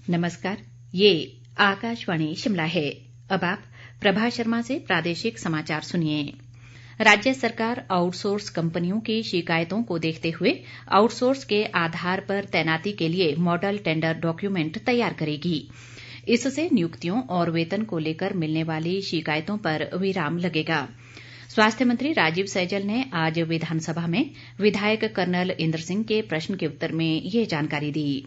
नमस्कार, ये आकाशवाणी शिमला है। अब आप प्रभा शर्मा से प्रादेशिक समाचार सुनिए। राज्य सरकार आउटसोर्स कंपनियों की शिकायतों को देखते हुए आउटसोर्स के आधार पर तैनाती के लिए मॉडल टेंडर डॉक्यूमेंट तैयार करेगी। इससे नियुक्तियों और वेतन को लेकर मिलने वाली शिकायतों पर विराम लगेगा। स्वास्थ्य मंत्री राजीव सैजल ने आज विधानसभा में विधायक कर्नल इंद्र सिंह के प्रश्न के उत्तर में ये जानकारी दी।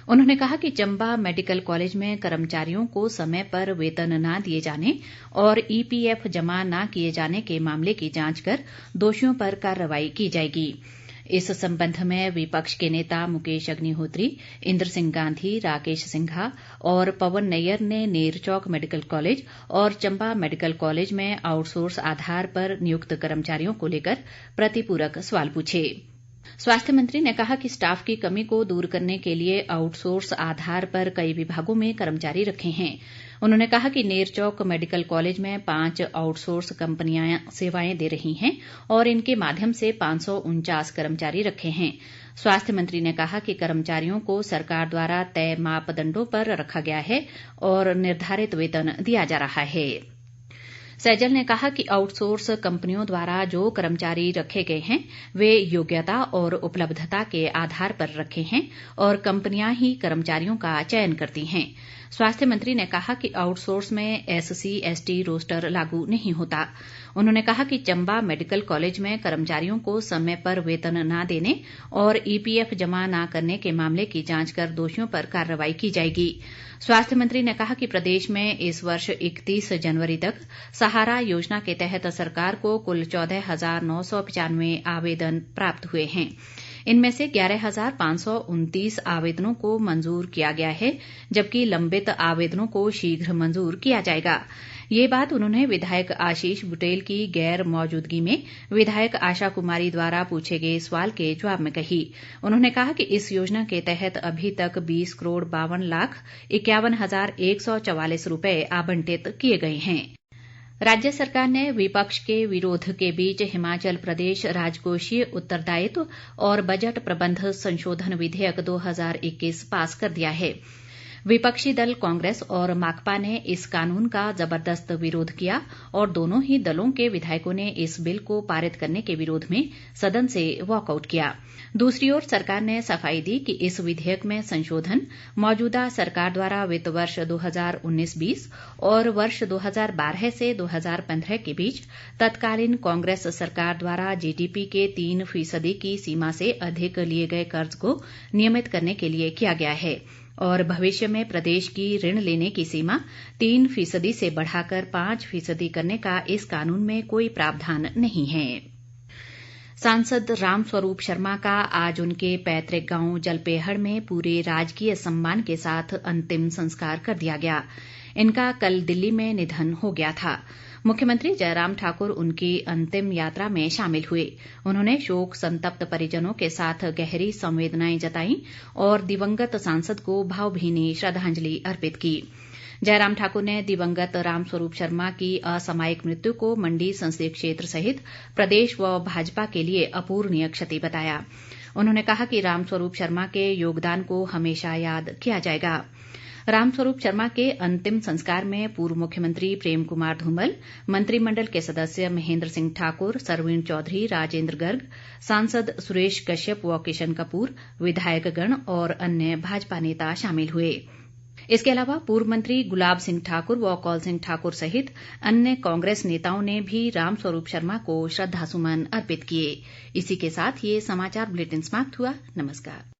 उन्होंने कहा कि चंबा मेडिकल कॉलेज में कर्मचारियों को समय पर वेतन न दिए जाने और ईपीएफ जमा न किए जाने के मामले की जांच कर दोषियों पर कार्रवाई की जाएगी। इस संबंध में विपक्ष के नेता मुकेश अग्निहोत्री, इंद्र सिंह गांधी, राकेश सिंघा और पवन नैयर ने नेरचौक मेडिकल कॉलेज और चंबा मेडिकल कॉलेज में आउटसोर्स आधार पर नियुक्त कर्मचारियों को लेकर प्रतिपूरक सवाल पूछे। स्वास्थ्य मंत्री ने कहा कि स्टाफ की कमी को दूर करने के लिए आउटसोर्स आधार पर कई विभागों में कर्मचारी रखे हैं। उन्होंने कहा कि नेरचौक मेडिकल कॉलेज में 5 आउटसोर्स कंपनियां सेवाएं दे रही हैं और इनके माध्यम से 549 कर्मचारी रखे हैं। स्वास्थ्य मंत्री ने कहा कि कर्मचारियों को सरकार द्वारा तय मापदंडों पर रखा गया है और निर्धारित वेतन दिया जा रहा है। सैजल ने कहा कि आउटसोर्स कंपनियों द्वारा जो कर्मचारी रखे गए हैं वे योग्यता और उपलब्धता के आधार पर रखे हैं और कंपनियां ही कर्मचारियों का चयन करती हैं। स्वास्थ्य मंत्री ने कहा कि आउटसोर्स में SC/ST रोस्टर लागू नहीं होता। उन्होंने कहा कि चंबा मेडिकल कॉलेज में कर्मचारियों को समय पर वेतन न देने और ईपीएफ जमा न करने के मामले की जांच कर दोषियों पर कार्रवाई की जाएगी। स्वास्थ्य मंत्री ने कहा कि प्रदेश में इस वर्ष 31 जनवरी तक सहारा योजना के तहत सरकार को कुल 14,995 आवेदन प्राप्त हुए हैं। इनमें से 11,529 आवेदनों को मंजूर किया गया है, जबकि लंबित आवेदनों को शीघ्र मंजूर किया जाएगा। ये बात उन्होंने विधायक आशीष बुटेल की गैर मौजूदगी में विधायक आशा कुमारी द्वारा पूछे गए सवाल के जवाब में कही। उन्होंने कहा कि इस योजना के तहत अभी तक 20,52,51,144 रुपए आवंटित किए गए हैं। राज्य सरकार ने विपक्ष के विरोध के बीच हिमाचल प्रदेश राजकोषीय उत्तरदायित्व और बजट प्रबंध संशोधन विधेयक 2021 पास कर दिया है। विपक्षी दल कांग्रेस और माकपा ने इस कानून का जबरदस्त विरोध किया और दोनों ही दलों के विधायकों ने इस बिल को पारित करने के विरोध में सदन से वॉकआउट किया। दूसरी ओर सरकार ने सफाई दी कि इस विधेयक में संशोधन मौजूदा सरकार द्वारा वित्त वर्ष 2019-20 और वर्ष 2012 से 2015 के बीच तत्कालीन कांग्रेस सरकार द्वारा जीडीपी के 3% की सीमा से अधिक लिए गए कर्ज को नियमित करने के लिए किया गया है और भविष्य में प्रदेश की ऋण लेने की सीमा 3% से बढ़ाकर 5% करने का इस कानून में कोई प्रावधान नहीं है। सांसद रामस्वरूप शर्मा का आज उनके पैतृक गांव जलपेहड़ में पूरे राजकीय सम्मान के साथ अंतिम संस्कार कर दिया गया। इनका कल दिल्ली में निधन हो गया था। मुख्यमंत्री जयराम ठाकुर उनकी अंतिम यात्रा में शामिल हुए। उन्होंने शोक संतप्त परिजनों के साथ गहरी संवेदनाएं जताई और दिवंगत सांसद को भावभीनी श्रद्धांजलि अर्पित की। जयराम ठाकुर ने दिवंगत रामस्वरूप शर्मा की असामयिक मृत्यु को मंडी संसदीय क्षेत्र सहित प्रदेश व भाजपा के लिए अपूरणीय क्षति बताया। उन्होंने कहा कि रामस्वरूप शर्मा के योगदान को हमेशा याद किया जाएगा। रामस्वरूप शर्मा के अंतिम संस्कार में पूर्व मुख्यमंत्री प्रेम कुमार धूमल, मंत्रिमंडल के सदस्य महेंद्र सिंह ठाकुर, सरवीण चौधरी, राजेंद्र गर्ग, सांसद सुरेश कश्यप व किशन कपूर, विधायकगण और अन्य भाजपा नेता शामिल हुए। इसके अलावा पूर्व मंत्री गुलाब सिंह ठाकुर व कौल सिंह ठाकुर सहित अन्य कांग्रेस नेताओं ने भी रामस्वरूप शर्मा को श्रद्धासुमन अर्पित किए। इसी के साथ ये समाचार बुलेटिन समाप्त हुआ। नमस्कार।